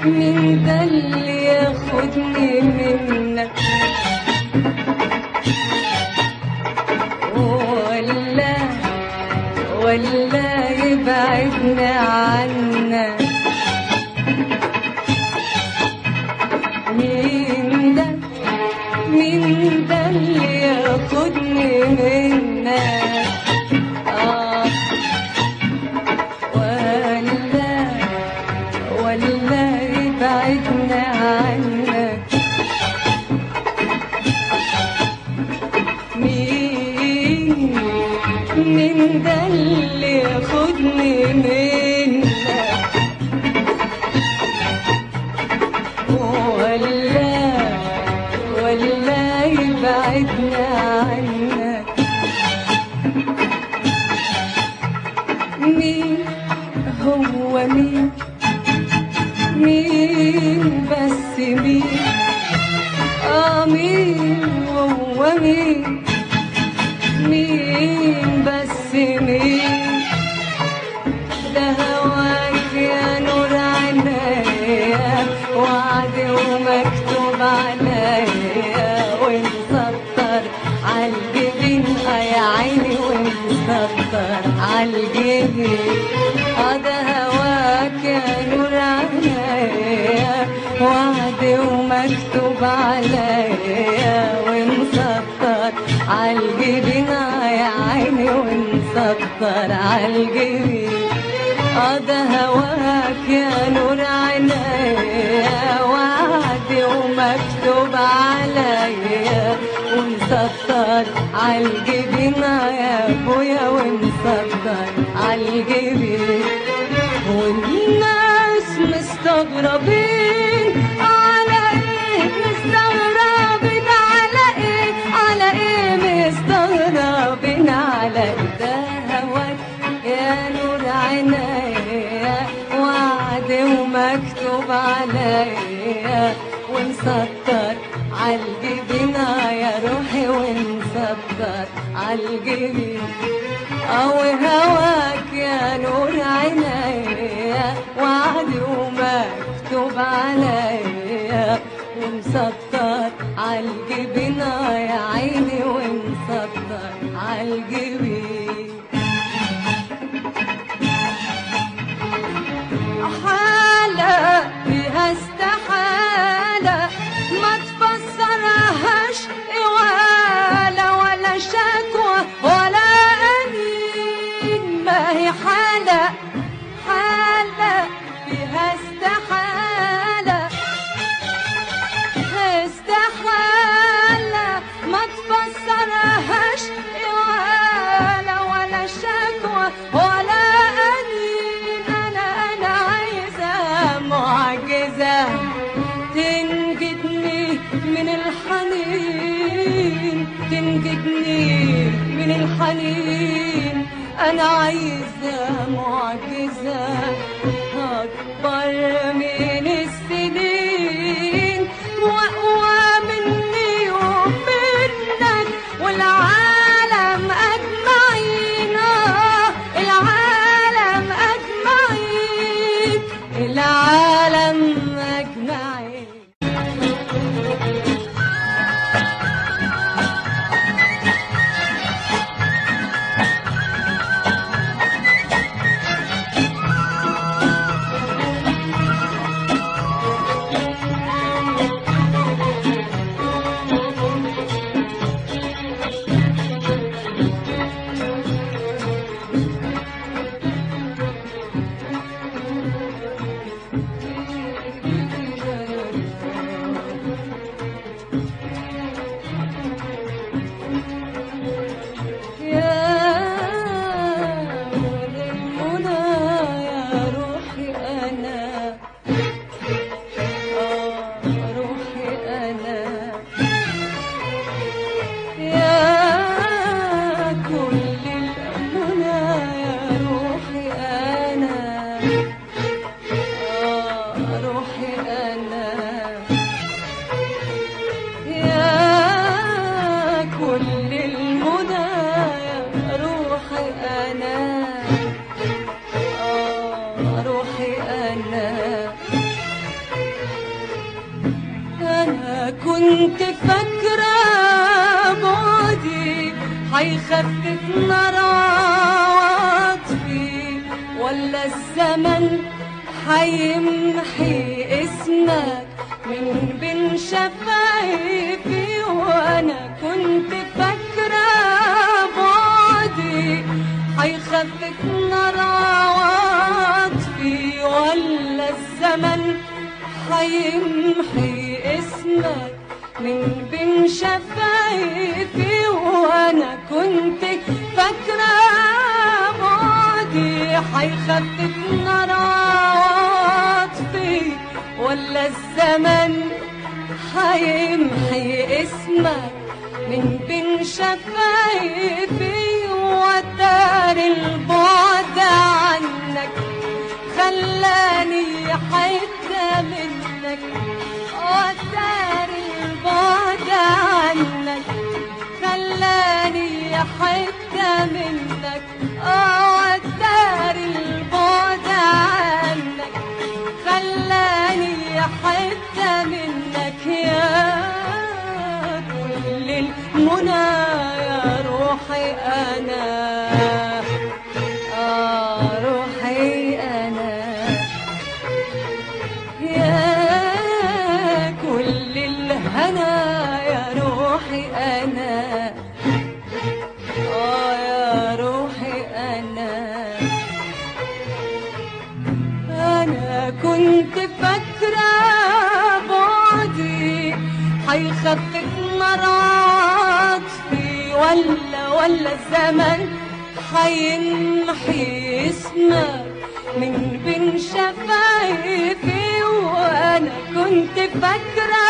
مين ده اللي ياخدني منك؟ ولا يبعدنا عنك؟ مين ده اللي ياخدني منك؟ ولا يبعدنا عنك؟ مين ده اللي ياخدني منك؟ ولا يبعدنا عنك؟ مين هو مين بس مين؟ مين هو مين بس مين؟ ده هواك يا نور عينيا، وعد ومكتوب عليا، ومسطر عالجبين يا عيني، ومسطر عالجبين. ده هواك يا نور عينيا، وعد ومكتوب عليا، ومسطر عالجبين يا عيني، ومسطر عالجبين. ده هواك يا نور عينيا، وعد ومكتوب عليا، ومسطر عالجبين يا ابويا، ومسطر عالجبين. والناس مستغربين على ايه؟ مستغربين على ايه؟ على ايه مستغربين على ايه؟ ده هواك يا نور عينيا، وعد ومكتوب عليا، ومسطر عالجبين يا روحي، ومسطر عالجبين. هواك يا نور عينيا، وعد ومكتوب عليا، ومسطر عالجبين يا عيني، ومسطر عالجبين. حالة فيها استحالة ما تفسرهاش ولا شكوى ولا أنين. ما هي حالة فيها استحالة ما تفسرهاش ولا شكوى ولا أنين. أنا عايزة معجزة تنجدني من الحنين، تنجدني من الحنين. أنا عايزة معجزة أكبر من السنين، وأقوى مني ومنك والعالم أجمعين. العالم أجمعين، العالم أجمعين. كنت فاكرة بعدي هيخفف نار عواطفي، ولا الزمن هيمحي اسمك من بين شفايفي. وانا كنت فاكرة بعدي هيخفف نار عواطفي، ولا الزمن هيمحي اسمك من بين شفايفي. وانا كنت فاكرة بعدي هيخفف نار عواطفي، ولا الزمن هيمحي اسمك من بين شفايفي. وتار البعد عنك خلاني حتة منك، وتار البعد عنك خلاني حتة منك، وتار البعد عنك خلاني حتة منك. يا كل المنى يا روحي أنا، روحي أنا، يا كل الهنا يا روحي أنا، يا روحي أنا. أنا كنت فاكرة بعدي هيخفف نار عاطفي، ولا الزمن هيمحي اسمك من بين شفايفي. وانا كنت فاكرة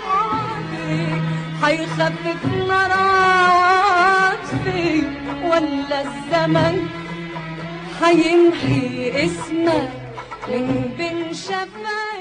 بعدي هيخفف نار عاطفي، ولا الزمن هيمحي اسمك من بين شفايفي.